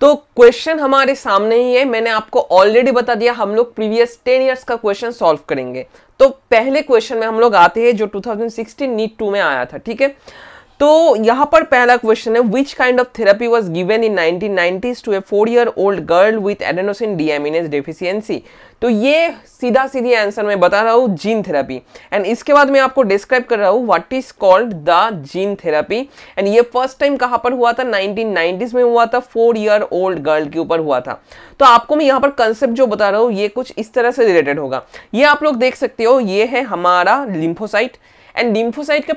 तो क्वेश्चन हमारे सामने ही है, मैंने आपको ऑलरेडी बता दिया, हम लोग प्रीवियस 10 इयर्स का क्वेश्चन सॉल्व करेंगे। तो पहले क्वेश्चन में हम लोग आते हैं जो 2016 नीट 2 में आया था, ठीक है। तो यहां पर पहला क्वेश्चन है, which kind of therapy was given in 1990s to a 4-year-old girl with adenosine deaminase deficiency. तो ये सीधा सीधी आंसर मैं बता रहा हूँ, जीन थेरेपी। एंड इसके बाद मैं आपको डिस्क्राइब कर रहा हूँ what is called the gene therapy. And ये फर्स्ट टाइम कहां पर हुआ था, 1990s में हुआ था, 4-year-old गर्ल के ऊपर हुआ था। तो आपको मैं यहाँ पर कंसेप्ट जो बता रहा हूँ ये कुछ इस तरह से रिलेटेड होगा। ये आप लोग देख सकते हो, ये है हमारा लिम्फोसाइट। एंड लिम्फोसाइट के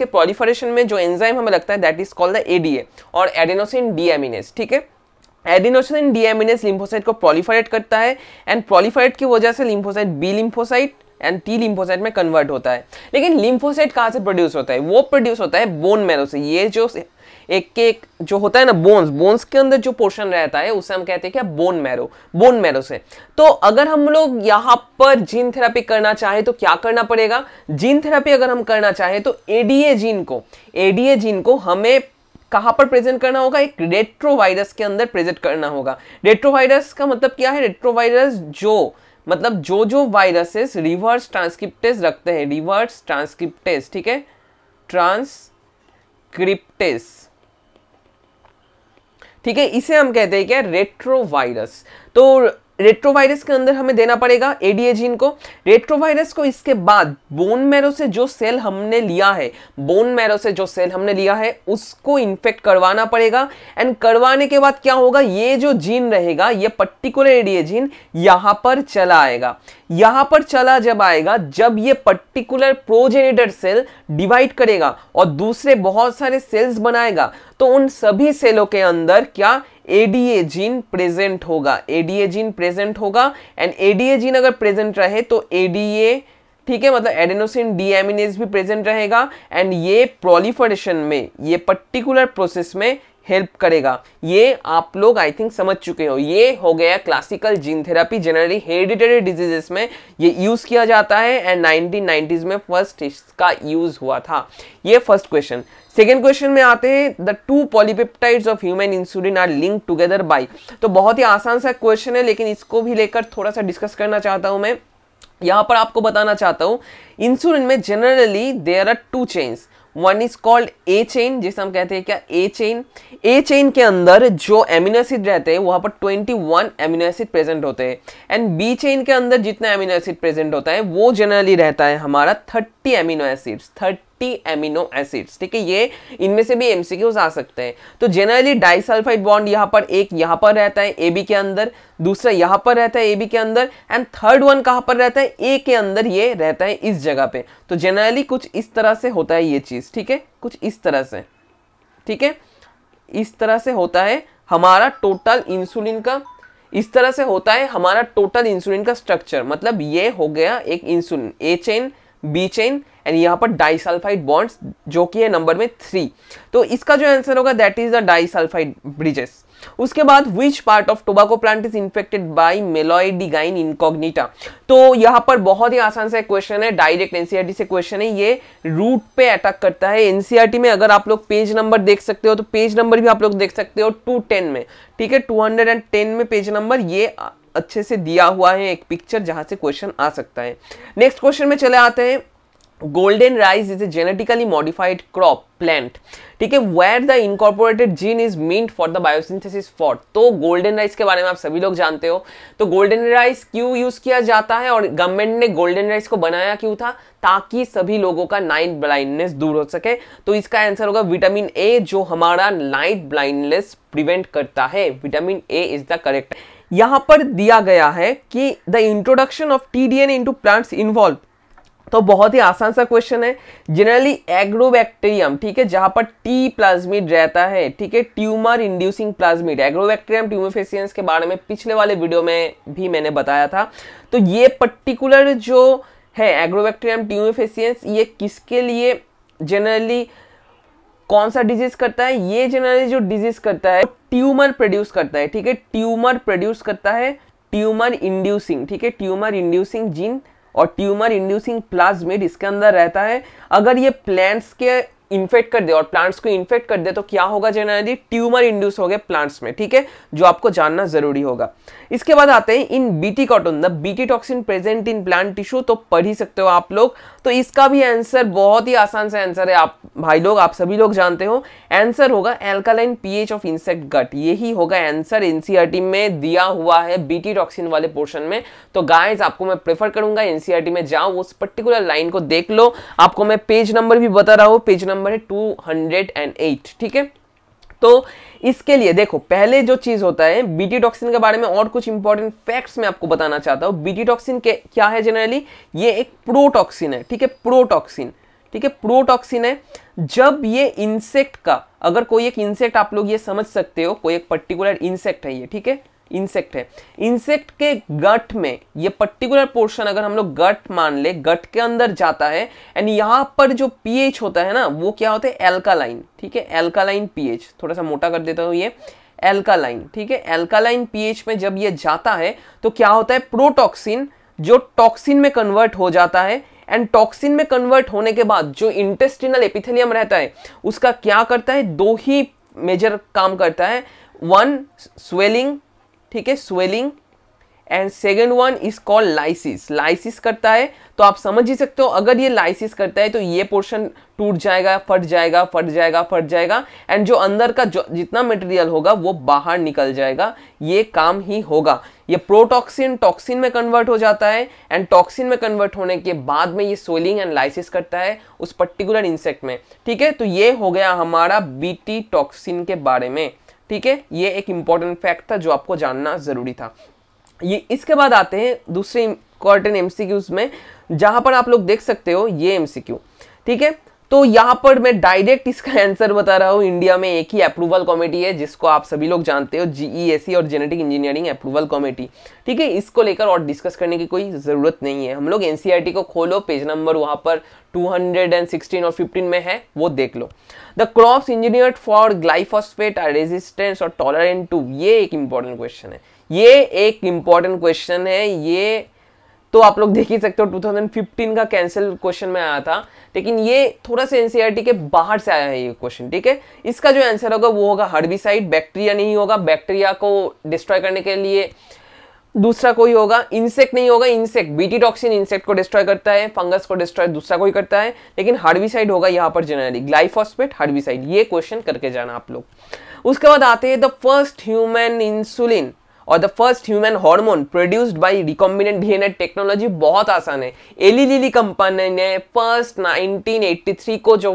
प्रोलिफरेशन में जो एंजाइम हमें लगता है that is called the ADA और एडेनोसिन डीएमिनेज, ठीक है। एडेनोसिन डीएमिनेज लिम्फोसाइट को प्रोलिफरेट करता है एंड प्रोलिफरेट की वजह से lymphocyte B lymphocyte and T lymphocyte में कन्वर्ट होता है। लेकिन लिम्फोसाइट कहाँ से प्रोड्यूस होता है, वो प्रोड्यूस होता है बोन मैरो से। ये जो एक जो होता है ना बोन्स के अंदर जो पोर्शन रहता है उसे हम कहते हैं क्या, बोन मैरो से। तो अगर हम लोग यहाँ पर जीन थेरेपी करना चाहे तो क्या करना पड़ेगा, जीन थेरेपी अगर हम करना चाहे तो एडीए जीन को हमें कहां पर प्रेजेंट करना होगा, एक रेट्रोवायरस के अंदर प्रेजेंट करना होगा। रेट्रोवायरस का मतलब क्या है, रेट्रोवायरस जो वायरसेस रिवर्स ट्रांसक्रिप्टेज रखते हैं, रिवर्स ट्रांसक्रिप्टेज, ठीक है, ट्रांसक्रिप्टेज, ठीक है, इसे हम कहते हैं क्या, रेट्रोवायरस। तो रेट्रोवायरस के अंदर हमें देना पड़ेगा एडीए जीन को। रेट्रोवायरस को इसके बाद बोन मैरो से जो सेल हमने लिया है उसको इन्फेक्ट करवाना पड़ेगा। एंड करवाने के बाद क्या होगा, ये जो जीन रहेगा, ये पर्टिकुलर एडीए जीन यहां पर चला आएगा। जब ये पर्टिकुलर प्रोजेनिटर सेल डिवाइड करेगा और दूसरे बहुत सारे सेल्स बनाएगा, तो उन सभी सेलों के अंदर क्या, एडीए जीन प्रेजेंट होगा। एंड एडीए जीन अगर प्रेजेंट रहे तो एडीए, ठीक है, मतलब एडेनोसिन डीएमिनेज भी प्रेजेंट रहेगा। एंड ये प्रोलिफरेशन में, ये पर्टिकुलर प्रोसेस में हेल्प करेगा। ये आप लोग आई थिंक समझ चुके हो। ये हो गया classical gene therapy. Generally hereditary diseases में ये यूज किया जाता है एंड 1990s में फर्स्ट इसका यूज हुआ था। ये फर्स्ट क्वेश्चन। सेकेंड क्वेश्चन में आते हैं, the 2 polypeptides of human insulin are linked together by. तो बहुत ही आसान सा क्वेश्चन है, लेकिन इसको भी लेकर थोड़ा सा डिस्कस करना चाहता हूं मैं। यहां पर आपको बताना चाहता हूं, इंसुलिन में generally there are 2 chains. One is called A chain, जिसे हम कहते हैं क्या, ए चेन के अंदर जो एमिनो एसिड रहते हैं वहां पर 21 एमिनो एसिड प्रेजेंट होते हैं। एंड बी चेन के अंदर जितना एमिनो एसिड प्रेजेंट होता है वो जनरली रहता है हमारा 30 एमिनो एसिड्स, ठीक है। ये इनमें से भी एमसीक्यूज आ सकते हैं। तो जनरली डाइसल्फाइड बॉन्ड एक यहां पर रहता है एबी के अंदर, दूसरा यहां पर रहता है एबी के अंदर, एंड थर्ड वन कहां पर रहता है, ए के अंदर ये रहता है इस जगह पे। तो जनरली कुछ इस तरह से होता है ये चीज, ठीक है, कुछ इस तरह से, ठीक है, इस तरह से होता है हमारा टोटल इंसुलिन का स्ट्रक्चर। मतलब ये हो गया एक insulin, A chain, B chain and यहाँ पर डाइसल्फाइड बॉन्ड्स जो कि है नंबर में 3। तो इसका जो आंसर होगा that is the disulphide bridges. उसके बाद which part of tobacco plant is infected by meloidogyne incognita. तो यहाँ पर बहुत ही आसान सा क्वेश्चन है, डायरेक्ट एनसीईआरटी से क्वेश्चन है। ये रूट पे अटैक करता है। एनसीईआरटी में अगर आप लोग पेज नंबर देख सकते हो तो पेज नंबर भी आप लोग देख सकते हो 210 में, ठीक है, 210 में पेज नंबर ये अच्छे से दिया हुआ है एक पिक्चर जहां से क्वेश्चन आ सकता है। नेक्स्ट क्वेश्चन में चले आते हैं, golden rice is a genetically modified crop plant, ठीक है, where the incorporated gene is meant for the biosynthesis for. तो गोल्डन राइस के बारे में आप सभी लोग जानते हो। तो गोल्डन राइस क्यों यूज किया जाता है और गवर्नमेंट ने गोल्डन राइस को बनाया क्यों था, ताकि सभी लोगों का नाइट ब्लाइंडनेस दूर हो सके। तो इसका आंसर होगा विटामिन ए, जो हमारा नाइट ब्लाइंडनेस प्रिवेंट करता है। Vitamin A is the correct. यहां पर दिया गया है कि the introduction of T-DNA into plants involve. तो बहुत ही आसान सा क्वेश्चन है। जनरली एग्रोबैक्टीरियम, ठीक है, जहां पर टी प्लाज्मिड रहता है, ठीक है, ट्यूमर इंड्यूसिंग प्लाज्मिड। एग्रोबैक्टीरियम ट्यूमेफेसियंस के बारे में पिछले वाले वीडियो में भी मैंने बताया था। तो ये पर्टिकुलर जो है एग्रोबैक्टीरियम ट्यूमेफेसियंस, ये किसके लिए जनरली कौन सा डिजीज करता है, ये जनरली जो डिजीज करता है ट्यूमर प्रोड्यूस करता है, ठीक है, ट्यूमर प्रोड्यूस करता है, ट्यूमर इंड्यूसिंग, ठीक है, ट्यूमर इंड्यूसिंग जीन और ट्यूमर इंड्यूसिंग प्लाज्मिड इसके अंदर रहता है। अगर ये प्लांट्स के इन्फेक्ट कर दे और प्लांट्स को इन्फेक्ट कर दे तो क्या होगा जनरली, ट्यूमर इंड्यूस हो गए प्लांट्स में, ठीक है, जो आपको जानना जरूरी होगा। इसके बाद आते हैं in BT cotton, the BT toxin present in plant tissue, तो पढ़ ही सकते हो आप लोग। तो इसका भी आंसर बहुत ही आसान सा आंसर है, आप भाई लोग, आप सभी लोग जानते हो, आंसर होगा alkaline pH of insect gut. यही होगा आंसर, एनसीईआरटी में दिया हुआ है बीटी टॉक्सिन वाले पोर्शन में। तो गाइस आपको मैं प्रेफर करूंगा एनसीईआरटी में जाओ, उस पर्टिकुलर लाइन को देख लो। आपको मैं पेज नंबर भी बता रहा हूं, पेज नंबर है 208, ठीक है। तो इसके लिए देखो, पहले जो चीज होता है बीटी टॉक्सिन के बारे में और कुछ इंपॉर्टेंट फैक्ट्स मैं आपको बताना चाहता हूं। बीटी टॉक्सिन के क्या है जनरली, ये एक प्रोटॉक्सिन है, ठीक है, प्रोटॉक्सिन, ठीक है, प्रोटॉक्सिन है। जब ये इंसेक्ट का, अगर कोई एक इंसेक्ट, आप लोग ये समझ सकते हो कोई एक पर्टिकुलर इंसेक्ट है ये, ठीक है, इंसेक्ट है, इंसेक्ट के गट में ये पर्टिकुलर पोर्शन अगर हम लोग गट मान ले, गट के अंदर जाता है एंड यहां पर जो पीएच होता है ना वो क्या होता है, एल्कालाइन, ठीक है, एल्कालाइन पीएच, थोड़ा सा मोटा कर देता हूं, ये एल्कालाइन, ठीक है, एल्कालाइन पीएच में जब ये जाता है तो क्या होता है, प्रोटॉक्सिन जो टॉक्सिन में कन्वर्ट हो जाता है एंड टॉक्सिन में कन्वर्ट होने के बाद जो इंटेस्टिनल एपिथेलियम रहता है उसका क्या करता है, दो ही मेजर काम करता है, वन स्वेलिंग, ठीक है, swelling, and second one is called lysis, lysis करता है। तो आप समझ ही सकते हो अगर ये लाइसिस करता है तो ये पोर्शन टूट जाएगा, फट जाएगा, फट जाएगा, फट जाएगा एंड जो अंदर का जो जितना मटेरियल होगा वो बाहर निकल जाएगा, ये काम ही होगा। ये प्रोटॉक्सिन टॉक्सिन में कन्वर्ट हो जाता है एंड टॉक्सिन में कन्वर्ट होने के बाद में ये स्वेलिंग एंड लाइसिस करता है उस पर्टिकुलर इंसेक्ट में, ठीक है। तो ये हो गया हमारा बीटी टॉक्सिन के बारे में, ठीक है, ये एक इंपॉर्टेंट फैक्ट था जो आपको जानना जरूरी था। ये इसके बाद आते हैं दूसरे इंपॉर्टेंट एमसीक्यूज में, जहां पर आप लोग देख सकते हो ये एमसीक्यू, ठीक है। तो यहां पर मैं डायरेक्ट इसका आंसर बता रहा हूं। इंडिया में एक ही अप्रूवल कमेटी है जिसको आप सभी लोग जानते हो, जीईएसी और जेनेटिक इंजीनियरिंग अप्रूवल कमेटी, ठीक है। इसको लेकर और डिस्कस करने की कोई जरूरत नहीं है। हम लोग एनसीईआरटी को खोलो, पेज नंबर वहां पर 216 और 15 में है, वो देख लो। The crops engineered for glyphosphate are resistance और टॉलरेंट टू, ये एक इंपॉर्टेंट क्वेश्चन है, ये एक इंपॉर्टेंट क्वेश्चन है। ये तो आप लोग देख ही सकते हो 2015 का कैंसिल क्वेश्चन में आया था, लेकिन ये थोड़ा सा एनसीईआरटी के बाहर से आया है ये क्वेश्चन, ठीक है। इसका जो आंसर होगा वो होगा हर्बिसाइड, बैक्टीरिया नहीं होगा, बैक्टीरिया को डिस्ट्रॉय करने के लिए दूसरा कोई होगा, इंसेक्ट नहीं होगा, इंसेक्ट बीटी टॉक्सिन इंसेक्ट को डिस्ट्रॉय करता है, फंगस को डिस्ट्रॉय दूसरा कोई करता है, लेकिन हर्बिसाइड होगा यहाँ पर जनरली, ग्लाइफोस्फेट हर्बिसाइड, ये क्वेश्चन करके जाना आप लोग। उसके बाद आते हैं द फर्स्ट ह्यूमन इंसुलिन और the first human hormone produced by recombinant DNA technology. बहुत आसान है, एली लिली कंपनी ने फर्स्ट 1983 को जो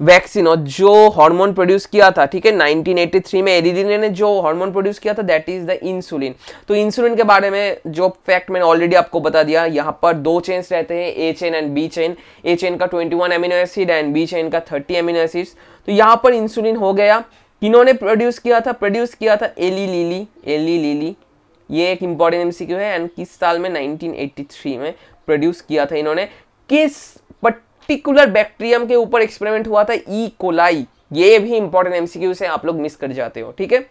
वैक्सीन और जो हार्मोन प्रोड्यूस किया था, ठीक है, 1983 में एली लिली ने जो हार्मोन प्रोड्यूस किया था दैट इज द इंसुलिन। तो इंसुलिन के बारे में जो फैक्ट मैंने ऑलरेडी आपको बता दिया, यहाँ पर दो चेन्स रहते हैं, A chain and B chain, A chain का 21 amino acid and B chain का 30 एमिनो एसिड। तो यहाँ पर इंसुलिन हो गया, किन्होंने प्रोड्यूस किया था, प्रोड्यूस किया था एली लिली, एली लिली, ये एक इंपॉर्टेंट एमसीक्यू है। एंड किस साल में, 1983 में प्रोड्यूस किया था इन्होंने। किस पर्टिकुलर बैक्टीरियम के ऊपर एक्सपेरिमेंट हुआ था, ई कोलाई, ये भी इंपॉर्टेंट एमसीक्यू है, आप लोग मिस कर जाते हो, ठीक है।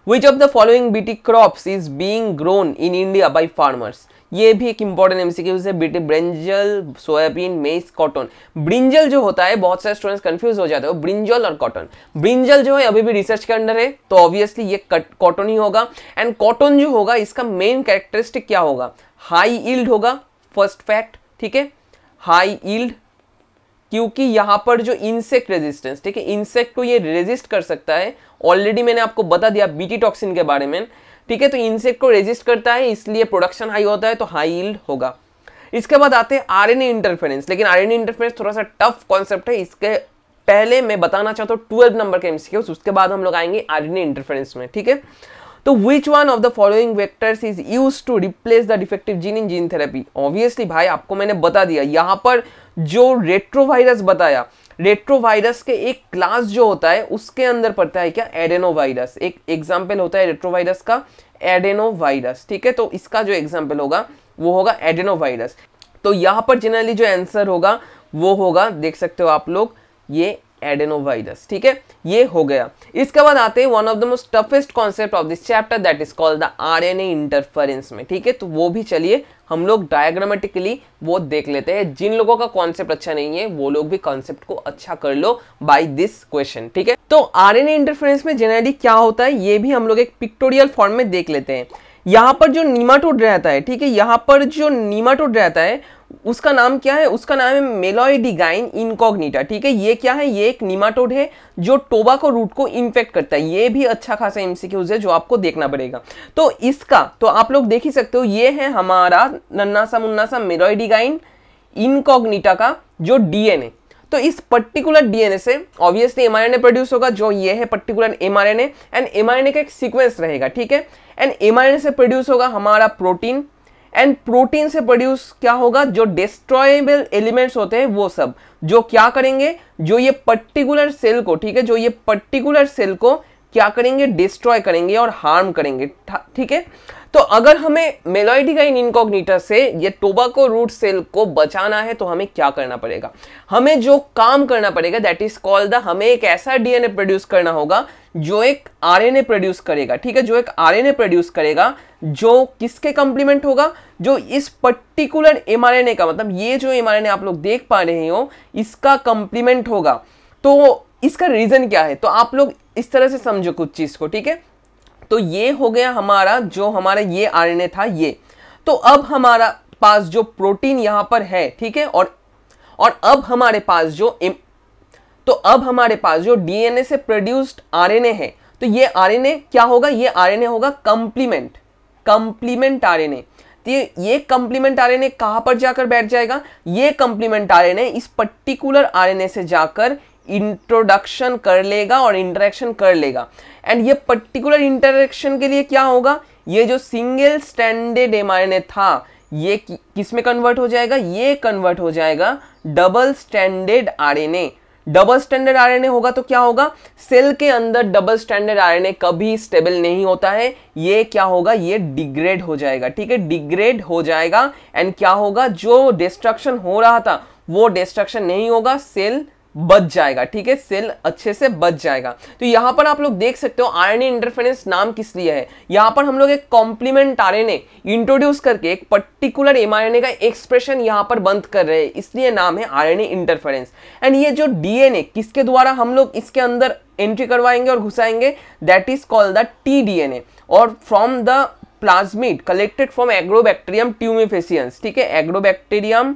Which of the following BT crops is being grown in India by farmers? ये भी एक इंपॉर्टेंट एमसीक्यूज है, बीटी ब्रिंजल, सोयाबीन, मेज, कॉटन। ब्रिंजल जो होता है, बहुत सारे स्टूडेंट्स कंफ्यूज हो जाते हो ब्रिंजल और कॉटन। ब्रिंजल जो है अभी भी रिसर्च के अंडर है, तो ऑब्वियसली ये कॉटन ही होगा। एंड कॉटन जो होगा इसका मेन कैरेक्टरिस्टिक क्या होगा, हाई यील्ड होगा, फर्स्ट फैक्ट, ठीक है, हाई यील्ड, क्योंकि यहां पर जो इंसेक्ट रेजिस्टेंस, ठीक है, इंसेक्ट को ये रेजिस्ट कर सकता है, ऑलरेडी मैंने आपको बता दिया बीटी टॉक्सिन के बारे में, ठीक है। तो इंसेक्ट को रेजिस्ट करता है, इसलिए प्रोडक्शन हाई होता है, तो हाई यील्ड होगा। इसके बाद आते हैं आरएनए इंटरफेरेंस, लेकिन आरएनए इंटरफेरेंस थोड़ा सा टफ कॉन्सेप्ट है, इसके पहले मैं बताना चाहता हूँ 12 नंबर के एमसीक्यूज, उसके बाद हम लोग आएंगे आरएनए इंटरफेरेंस में, ठीक है। तो which one of the following vectors is used to replace the defective gene in gene therapy? Obviously भाई आपको मैंने बता दिया, यहाँ पर जो रेट्रोवायरस बताया, रेट्रोवायरस के एक क्लास जो होता है उसके अंदर पड़ता है क्या, एडेनोवायरस। एक एग्जाम्पल होता है रेट्रोवायरस का, एडेनोवायरस, ठीक है। तो इसका जो एग्जाम्पल होगा वो होगा एडेनोवायरस। तो यहाँ पर जनरली जो आंसर होगा वो होगा, देख सकते हो आप लोग, ये एडेनोवायरस। ठीक है, ये हो गया। इसके बाद आते हैं one of the most toughest concept of this chapter, that is called the RNA interference में। ठीक है, तो वो भी चलिए हम लोग डायग्रामेटिकली वो देख लेते हैं। जिन लोगों का कॉन्सेप्ट अच्छा नहीं है वो लोग भी कॉन्सेप्ट को अच्छा कर लो बाय दिस क्वेश्चन। ठीक है, तो आरएनए इंटरफेरेंस में जनरली क्या होता है ये भी हम लोग एक पिक्टोरियल फॉर्म में देख लेते हैं। यहाँ पर जो नीमाटोड रहता है, ठीक है, यहाँ पर जो नीमाटोड रहता है उसका नाम क्या है? उसका नाम है मेलोइडिगाइन इनकॉग्निटा। ठीक है, ये क्या है? ये एक नीमाटोड है जो टोबाको रूट को इन्फेक्ट करता है। ये भी अच्छा खासा एमसीक्यूज है जो आपको देखना पड़ेगा। तो इसका तो आप लोग देख ही सकते हो, ये है हमारा नन्ना सा मुन्ना सा मेलोइडिगाइन इनकॉग्निटा का जो डीएनए। तो इस पर्टिकुलर डीएनए से ऑब्वियसली एमआरएनए प्रोड्यूस होगा, जो ये है पर्टिकुलर एमआरएनए, एंड एमआरएनए का एक सीक्वेंस रहेगा। ठीक है, एंड एमआरएनए से प्रोड्यूस होगा हमारा प्रोटीन, एंड प्रोटीन से प्रोड्यूस क्या होगा? जो डिस्ट्रॉयबल एलिमेंट्स होते हैं वो सब, जो क्या करेंगे? जो ये पर्टिकुलर सेल को, ठीक है, जो ये पर्टिकुलर सेल को क्या करेंगे? डिस्ट्रॉय करेंगे और हार्म करेंगे। ठीक है, तो अगर हमें मेलोइडिगाइन इनकॉग्निटा से ये टोबाको रूट सेल को बचाना है तो हमें क्या करना पड़ेगा? हमें जो काम करना पड़ेगा दैट इज कॉल्ड द, हमें एक ऐसा डीएनए प्रोड्यूस करना होगा जो एक आरएनए प्रोड्यूस करेगा। ठीक है, जो एक आरएनए प्रोड्यूस करेगा जो किसके कंप्लीमेंट होगा? जो इस पर्टिकुलर एमआरएनए का, मतलब ये जो एमआरएनए आप लोग देख पा रहे हो इसका कंप्लीमेंट होगा। तो इसका रीजन क्या है? तो आप लोग इस तरह से समझो कुछ चीज को। ठीक है, तो ये हो गया हमारा जो हमारा ये आरएनए था ये। तो अब हमारा पास जो प्रोटीन यहां पर है, ठीक है, और अब हमारे पास जो डीएनए से प्रोड्यूस्ड आरएनए है, तो ये आरएनए क्या होगा? ये आरएनए होगा कंप्लीमेंट आरएनए। तो ये कंप्लीमेंट आरएनए कहां पर जाकर बैठ जाएगा? ये कंप्लीमेंट आरएनए इस पर्टिकुलर आरएनए से जाकर इंट्रोडक्शन कर लेगा और इंटरेक्शन कर लेगा। एंड ये पर्टिकुलर इंटरेक्शन के लिए क्या होगा? ये जो सिंगल स्टैंडर्ड एमआरएनए था ये किस में कन्वर्ट हो जाएगा? ये कन्वर्ट हो जाएगा double standard RNA. Double standard RNA होगा तो क्या होगा? सेल के अंदर डबल स्टैंडर्ड आरएनए कभी स्टेबल नहीं होता है। ये क्या होगा? ये डिग्रेड हो जाएगा। ठीक है, डिग्रेड हो जाएगा। एंड क्या होगा? जो डिस्ट्रक्शन हो रहा था वो डिस्ट्रक्शन नहीं होगा, सेल बच जाएगा। ठीक है, सेल अच्छे से बच जाएगा। तो यहां पर आप लोग देख सकते हो आरएनए इंटरफेरेंस नाम किस लिए है। यहां पर हम लोग एक कॉम्प्लीमेंट आरएनए इंट्रोड्यूस करके एक पर्टिकुलर एमआरएनए का एक्सप्रेशन यहां पर बंद कर रहे हैं, इसलिए नाम है आरएनए इंटरफेरेंस। एंड ये जो डीएनए किसके द्वारा हम लोग इसके अंदर एंट्री करवाएंगे और घुसाएंगे, that is called the TDNA, और from the plasmid collected from Agrobacterium tumefaciens. ठीक है, एग्रोबैक्टीरियम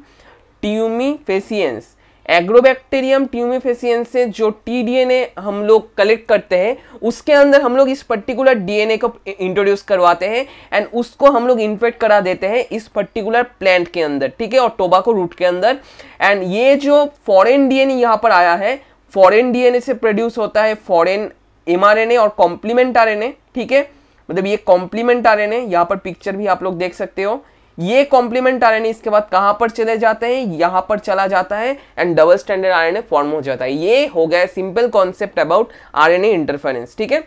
ट्यूमिफेसियंस, एग्रोबैक्टीरियम ट्यूमिफेसियंस से जो टीडीएनए हम लोग कलेक्ट करते हैं उसके अंदर हम लोग इस पर्टिकुलर डीएनए को इंट्रोड्यूस करवाते हैं एंड उसको हम लोग इन्फेक्ट करा देते हैं इस पर्टिकुलर प्लांट के अंदर। ठीक है, और टोबाको रूट के अंदर। एंड ये जो फॉरेन डीएनए यहाँ पर आया है, फॉरेन डीएनए से प्रोड्यूस होता है फॉरेन एमआरएनए और कॉम्प्लीमेंट आरएनए। ठीक है, मतलब ये कॉम्प्लीमेंट आरएनए, यहाँ पर पिक्चर भी आप लोग देख सकते हो। ये कॉम्प्लीमेंट आरएनए इसके बाद कहां पर चले जाते हैं? यहां पर चला जाता है and double standard RNA form हो जाता है। ये हो गया simple concept about RNA interference. ठीक है,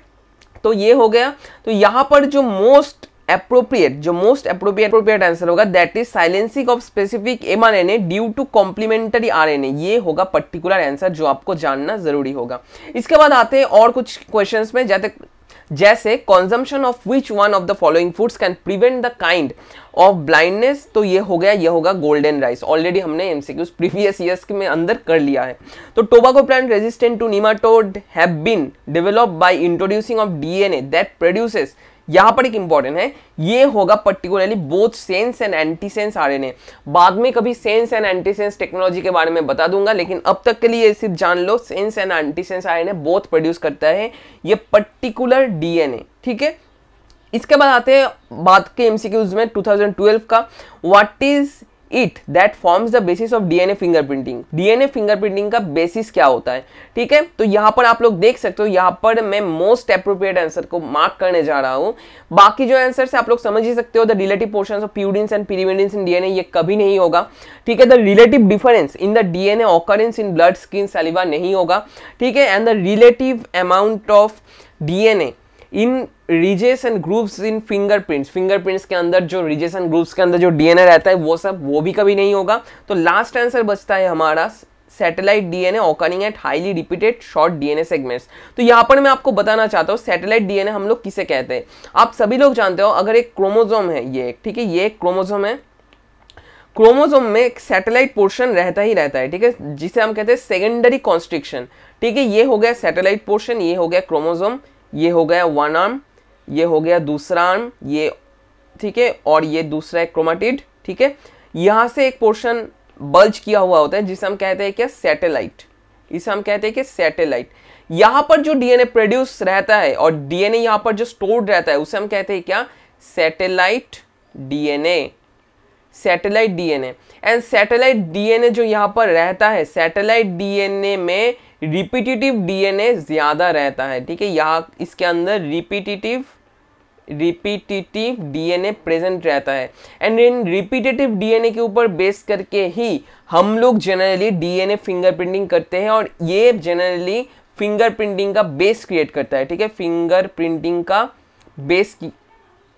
तो ये हो गया। तो यहां पर जो मोस्ट अप्रोप्रिएट आंसर होगा that is silencing of specific mRNA due to complementary RNA. ये होगा पर्टिकुलर आंसर जो आपको जानना जरूरी होगा। इसके बाद आते हैं और कुछ क्वेश्चंस में, जैसे consumption of which one of the following foods can prevent the kind of blindness. तो ये हो गया, ये होगा गोल्डन राइस। ऑलरेडी हमने एमसीक्यूज प्रीवियस ईयर्स के में अंदर कर लिया है। तो tobacco plant resistant to nematode have been developed by introducing of DNA that produces, यहां पर एक इंपॉर्टेंट है, ये होगा particularly both sense and antisense RNA. बाद में कभी सेंस एंड एंटीसेंस टेक्नोलॉजी के बारे में बता दूंगा, लेकिन अब तक के लिए सिर्फ जान लो sense and antisense RNA both produce करता है ये पर्टिकुलर डीएनए। ठीक है, इसके बाद आते हैं बाद के एमसीक्यूज में 2012 का, what is it that forms the basis of DNA fingerprinting. DNA fingerprinting का बेसिस क्या होता है? ठीक है, तो यहां पर आप लोग देख सकते हो, यहां पर मैं मोस्ट एप्रोप्रिएट आंसर को मार्क करने जा रहा हूं। बाकी जो आंसर से आप लोग समझ ही सकते हो, the relative portions of purines and pyrimidines in DNA, ये कभी नहीं होगा। ठीक है, the relative difference in the DNA occurrence in blood, skin, saliva नहीं होगा। ठीक है, and the relative amount of DNA in ridges and groups in fingerprints, fingerprints के अंदर जो रीजेस एंड ग्रुप्स के अंदर जो डीएनए रहता है वो सब, वो भी कभी नहीं होगा। तो लास्ट आंसर बचता है हमारा satellite DNA occurring at highly repeated short DNA segments. तो यहाँ पर मैं आपको बताना चाहता हूँ सैटेलाइट डीएनए हम लोग किसे कहते हैं। आप सभी लोग जानते हो अगर एक क्रोमोसोम है, ये ठीक है, ये एक क्रोमोसोम है, क्रोमोसोम में एक सैटेलाइट पोर्शन रहता ही रहता है, ठीक है, जिसे हम कहते हैं सेकेंडरी कॉन्स्ट्रिक्शन, ठीक है। ये हो गया सैटेलाइट पोर्शन, ये हो गया क्रोमोसोम, ये हो गया वन आर्म, ये हो गया दूसरा आर्म, ये ठीक है, और ये दूसरा है क्रोमाटिड, ठीक है। यहाँ से एक पोर्शन बल्ज किया हुआ होता है जिसे हम कहते हैं क्या, सैटेलाइट, इसे हम कहते हैं कि सैटेलाइट। यहाँ पर जो डीएनए प्रोड्यूस रहता है और डीएनए यहाँ पर जो स्टोर्ड रहता है उसे हम कहते हैं क्या, satellite DNA, satellite DNA. And satellite DNA जो यहाँ पर रहता है, सैटेलाइट डीएनए में रिपीटेटिव डीएनए ज्यादा रहता है, ठीक है। यहाँ इसके अंदर रिपीटेटिव डीएनए प्रेजेंट रहता है। एंड इन रिपीटेटिव डीएनए के ऊपर बेस करके ही हम लोग जनरली डीएनए फिंगरप्रिंटिंग करते हैं, और ये जनरली फिंगरप्रिंटिंग का बेस क्रिएट करता है, ठीक है, फिंगरप्रिंटिंग का बेस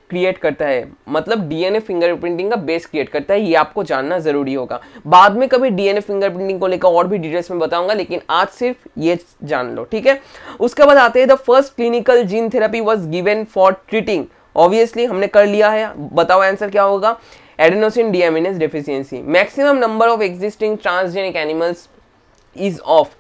क्रिएट करता है, मतलब डीएनए फिंगरप्रिंटिंग का बेस क्रिएट करता है। ये आपको जानना जरूरी होगा। बाद में कभी डीएनए फिंगरप्रिंटिंग को लेकर और भी डिटेल्स में बताऊंगा, लेकिन आज सिर्फ ये जान लो, ठीक है। उसके बाद आते हैं the first clinical gene therapy was given for treating, obviously हमने कर लिया है, बताओ आंसर क्या होगा, adenosine deaminase deficiency. Maximum number of existing transgenic animals is of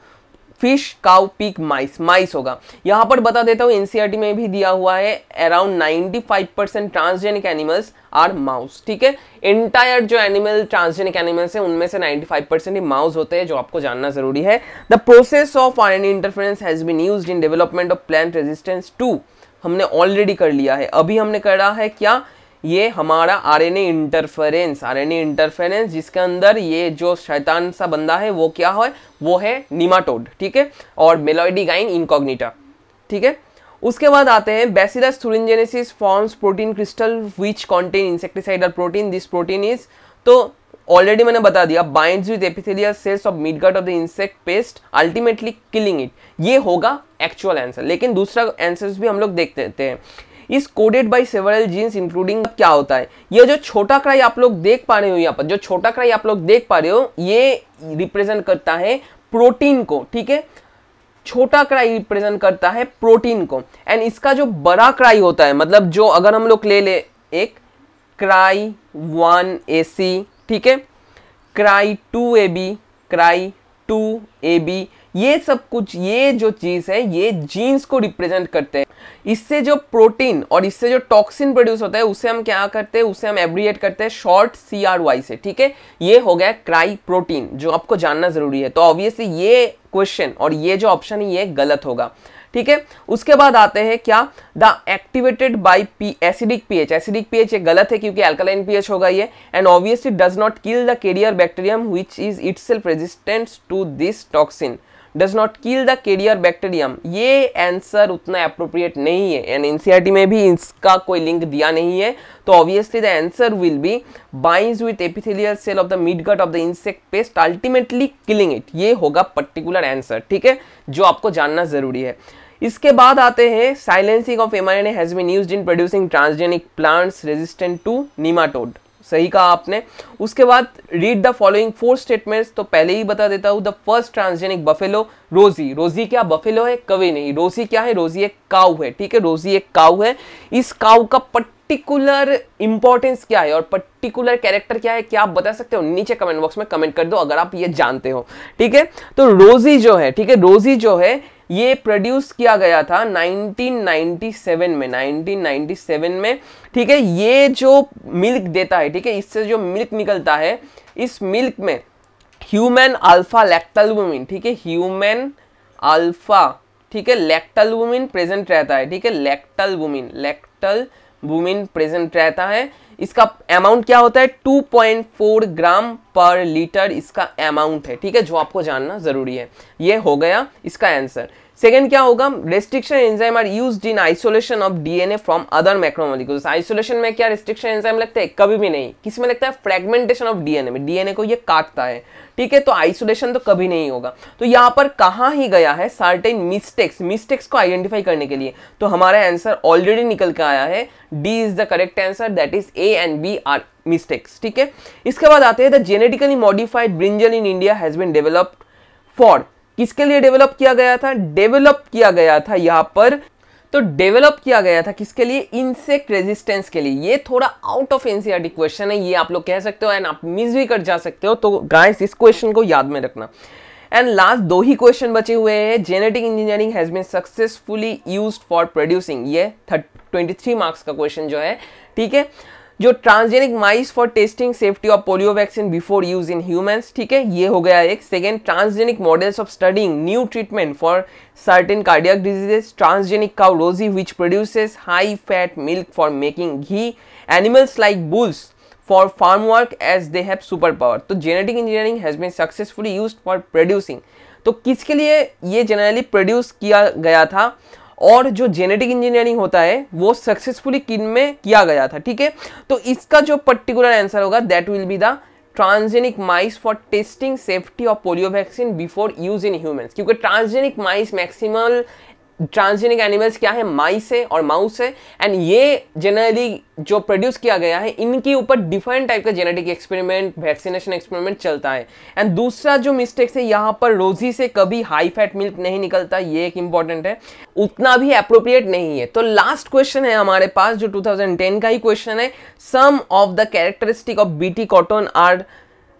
fish, cow, pig, mice, mice होगा। यहां पर बता देता हूं एनसीईआरटी में भी दिया हुआ है around 95% transgenic animals are mouse, ठीक है। एंटायर जो एनिमल ट्रांसजेनिक एनिमल्स है उनमें से 95% ही माउस होते हैं, जो आपको जानना जरूरी है। The process of RNA interference has been used in development of plant resistance to, हमने ऑलरेडी कर लिया है, अभी हमने करा है क्या, ये हमारा आरएनए इंटरफेरेंस, आरएनए इंटरफेरेंस जिसके अंदर ये जो शैतान सा बंदा है वो क्या है, वो है निमाटोड, ठीक है, और मेलोइडिगाइन इनकॉग्निटा, ठीक है। उसके बाद आते हैं bacillus thuringiensis forms protein crystal which contain insecticidal protein, this protein is, तो ऑलरेडी मैंने बता दिया, binds with epithelial cells of midgut of the insect pest ultimately killing it, ये होगा एक्चुअल आंसर। लेकिन दूसरा आंसर्स भी हम लोग देख लेते हैं। Is coded by several genes including, क्या होता है, ये जो छोटा क्राई आप लोग देख पा रहे हो, यहाँ पर जो छोटा क्राई आप लोग देख पा रहे हो ये रिप्रेजेंट करता है प्रोटीन को, ठीक है, छोटा क्राई रिप्रेजेंट करता है प्रोटीन को। एंड इसका जो बड़ा क्राई होता है, मतलब जो अगर हम लोग ले एक क्राई 1AC, ठीक है, क्राई 2AB, क्राई 2AB, ये सब कुछ, ये जो चीज है ये जीन्स को रिप्रेजेंट करते हैं। इससे जो प्रोटीन और इससे जो टॉक्सिन प्रोड्यूस होता है उसे हम क्या करते हैं, उसे हम एब्रिएट करते हैं शॉर्ट CRY से, ठीक है। ये हो गया क्राई प्रोटीन, जो आपको जानना जरूरी है। तो ऑब्वियसली ये क्वेश्चन और ये जो ऑप्शन है ये गलत होगा, ठीक है। उसके बाद आते हैं क्या, the activated by acidic pH, acidic pH ये गलत है क्योंकि अल्कलाइन पीएच होगा ये। And obviously does not kill the carrier bacterium which is itself resistant to this toxin, does not kill the carrier bacterium, ये आंसर उतना appropriate नहीं है, एंड एनसीईआरटी में भी इसका कोई लिंक दिया नहीं है। तो obviously the answer will be binds with epithelial cell of the midgut of the insect pest ultimately killing it, ये होगा पर्टिकुलर आंसर, ठीक है, जो आपको जानना जरूरी है। इसके बाद आते हैं silencing of mRNA has been used in producing transgenic plants resistant to nematode, सही कहा आपने। उसके बाद रीड द फॉलोइंग 4 स्टेटमेंट्स, तो पहले ही बता देता हूं, द फर्स्ट ट्रांसजेनिक बफेलो, रोजी, रोजी क्या बफेलो है, कभी नहीं, रोजी क्या है, रोजी एक काऊ है, ठीक है, रोजी एक काऊ है। इस काऊ का पर्टिकुलर इंपॉर्टेंस क्या है और पर्टिकुलर कैरेक्टर क्या है, क्या आप बता सकते हो, नीचे कमेंट बॉक्स में कमेंट कर दो अगर आप ये जानते हो, ठीक है। तो रोजी जो है, ठीक है, रोजी जो है ये प्रोड्यूस किया गया था 1997 में, 1997 में, ठीक है। ये जो मिल्क देता है, ठीक है, इससे जो मिल्क निकलता है, इस मिल्क में ह्यूमन अल्फा लैक्टल्बुमिन, ठीक है, ह्यूमन अल्फा, ठीक है, लैक्टल्बुमिन प्रेजेंट रहता है, ठीक है, लैक्टल्बुमिन प्रेजेंट रहता है। इसका अमाउंट क्या होता है, 2.4 ग्राम पर लीटर इसका अमाउंट है, ठीक है, जो आपको जानना जरूरी है। ये हो गया इसका आंसर। सेकेंड क्या होगा, restriction enzyme are used in isolation of DNA from other macromolecules. Isolation में क्या रेस्ट्रिक्शन एंजाइम लगता है, कभी भी नहीं। किस में लगता है, फ्रेगमेंटेशन ऑफ डीएनए में, डीएनए को ये काटता है, ठीक है, तो आइसोलेशन तो कभी नहीं होगा। तो यहाँ पर कहाँ ही गया है सर्टेन मिस्टेक्स को आइडेंटिफाई करने के लिए, तो हमारा आंसर ऑलरेडी निकल के आया है, D is the correct answer, that is A and B are mistakes, ठीक है। इसके बाद आते हैं the genetically modified brinjal in India has been developed for, किसके लिए डेवलप किया गया था? डेवलप किया गया था यहाँ पर, तो डेवलप किया गया था किसके लिए? इंसेक्ट रेजिस्टेंस के लिए। ये थोड़ा आउट ऑफ एनसीईआरटी क्वेश्चन है, ये आप लोग कह सकते हो एंड आप मिस भी कर जा सकते हो, तो गाइस इस क्वेश्चन को याद में रखना। एंड लास्ट 2 ही क्वेश्चन बचे हुए हैं। Genetic engineering has been successfully used for producing, ये 23 मार्क्स का क्वेश्चन जो है, ठीक है। जो transgenic mice for testing safety of polio vaccine before use in humans, ठीक है, ये हो गया एक। Second, transgenic models of studying new treatment for certain cardiac diseases, transgenic cow Rosie which produces high fat milk for making ghee, animals like bulls for farm work as they have super power. तो genetic engineering has been successfully used for producing, तो किसके लिए ये generally produce किया गया था, और जो जेनेटिक इंजीनियरिंग होता है वो सक्सेसफुली किन में किया गया था, ठीक है। तो इसका जो पर्टिकुलर आंसर होगा that will be the transgenic mice for testing safety of polio vaccine before use in humans, क्योंकि transgenic mice maximal transgenic animals क्या है? माइस है और माउस है, एंड ये जनरली जो प्रोड्यूस किया गया है इनके ऊपर डिफरेंट टाइप का जेनेटिक एक्सपेरिमेंट, वैक्सीनेशन एक्सपेरिमेंट चलता है। एंड दूसरा जो मिस्टेक है यहाँ पर, रोजी से कभी हाई फैट मिल्क नहीं निकलता, ये एक इंपॉर्टेंट है, उतना भी अप्रोप्रिएट नहीं है। तो लास्ट क्वेश्चन है हमारे पास जो 2010 का ही क्वेश्चन है, some of the characteristic of BT cotton are,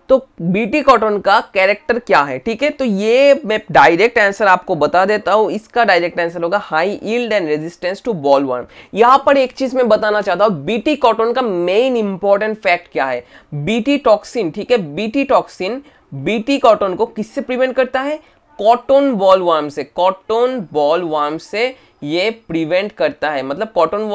तो बीटी कॉटन का कैरेक्टर क्या है, ठीक है। तो ये मैं डायरेक्ट आंसर आपको बता देता हूं, इसका डायरेक्ट आंसर होगा high yield and resistance to bollworm. यहां पर एक चीज मैं बताना चाहता हूं, बीटी कॉटन का मेन इंपॉर्टेंट फैक्ट क्या है? बीटी टॉक्सिन, ठीक है, बीटी टॉक्सिन बीटी कॉटन को किससे प्रिवेंट करता है? कॉटन बॉलवर्म से, कॉटन बॉलवर्म से ये प्रिवेंट करता है। मतलब कॉटन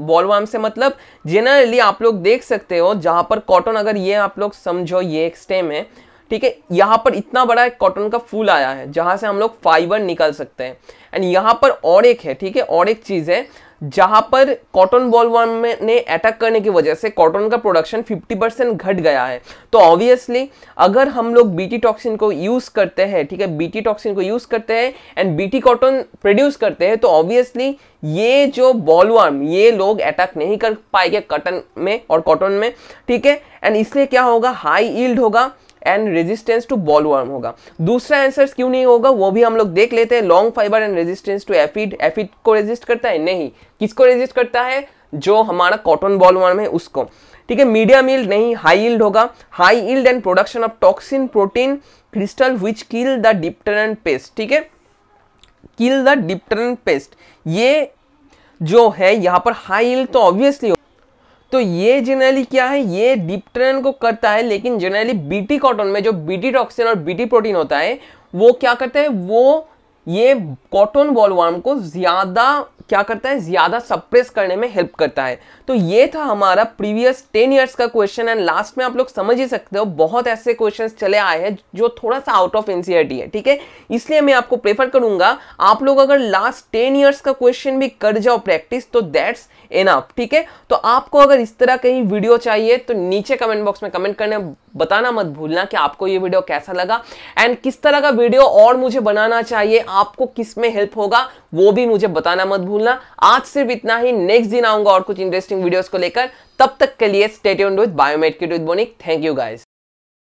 बॉलवर्म से मतलब जनरली आप लोग देख सकते हो जहां पर कॉटन, अगर ये आप लोग समझो ये एक स्टेम है, ठीक है, यहाँ पर इतना बड़ा एक कॉटन का फूल आया है जहां से हम लोग फाइबर निकाल सकते हैं, एंड यहाँ पर और एक है, ठीक है, और एक चीज है जहां पर कॉटन बॉलवर्म ने अटैक करने की वजह से कॉटन का प्रोडक्शन 50% घट गया है। तो ऑब्वियसली अगर हम लोग बीटी टॉक्सिन को यूज करते हैं, ठीक है, बीटी टॉक्सिन को यूज करते हैं एंड बीटी कॉटन प्रोड्यूस करते हैं, तो ऑब्वियसली ये जो बॉलवर्म ये लोग अटैक नहीं कर पाएंगे कॉटन में और कॉटन में, ठीक है, एंड इसलिए क्या होगा? हाई यील्ड होगा एंड रेजिस्टेंस टू बॉलवर्म होगा। दूसरा आंसर क्यों नहीं होगा वो भी हम लोग देख लेते हैं। Long fibre and resistance to aphid, aphid को रेजिस्ट करता है? नहीं। किसको रेजिस्ट करता है? जो हमारा कॉटन बॉलवर्म है उसको, ठीक है। मीडियम यील्ड नहीं, हाई यील्ड होगा। High yield and production of toxin protein crystal which kill the dipteran pest, ठीक है, किल द डिप्टेरेंट पेस्ट, ये जो है यहाँ पर हाई यील्ड तो ऑब्वियसली, तो ये जनरली क्या है? ये डिप्टेरेंट को करता है, लेकिन जनरली बीटी कॉटन में जो बीटी टॉक्सिन और बीटी प्रोटीन होता है वो क्या करते हैं? वो ये कॉटन बॉलवर्म को ज्यादा क्या करता है? ज्यादा सप्रेस करने में हेल्प करता है। तो ये था हमारा प्रीवियस 10 इयर्स का क्वेश्चन, एंड लास्ट में आप लोग समझ ही सकते हो बहुत ऐसे क्वेश्चंस चले आए हैं जो थोड़ा सा आउट ऑफ एनसीईआरटी है, ठीक है। इसलिए मैं आपको प्रेफर करूंगा आप लोग अगर लास्ट 10 इयर्स का क्वेश्चन भी कर जाओ प्रैक्टिस, तो दैट्स इनफ, ठीक है। तो आपको अगर इस तरह कहीं वीडियो चाहिए तो नीचे कमेंट बॉक्स में कमेंट करने बताना मत भूलना कि आपको ये वीडियो कैसा लगा एंड किस तरह का वीडियो और मुझे बनाना चाहिए, आपको किस में हेल्प होगा वो भी मुझे बताना मत भूलना। आज सिर्फ इतना ही, नेक्स्ट दिन आऊंगा और कुछ इंटरेस्टिंग वीडियोस को लेकर। तब तक के लिए stay tuned with Biomed Kit with Bonic. Thank you guys.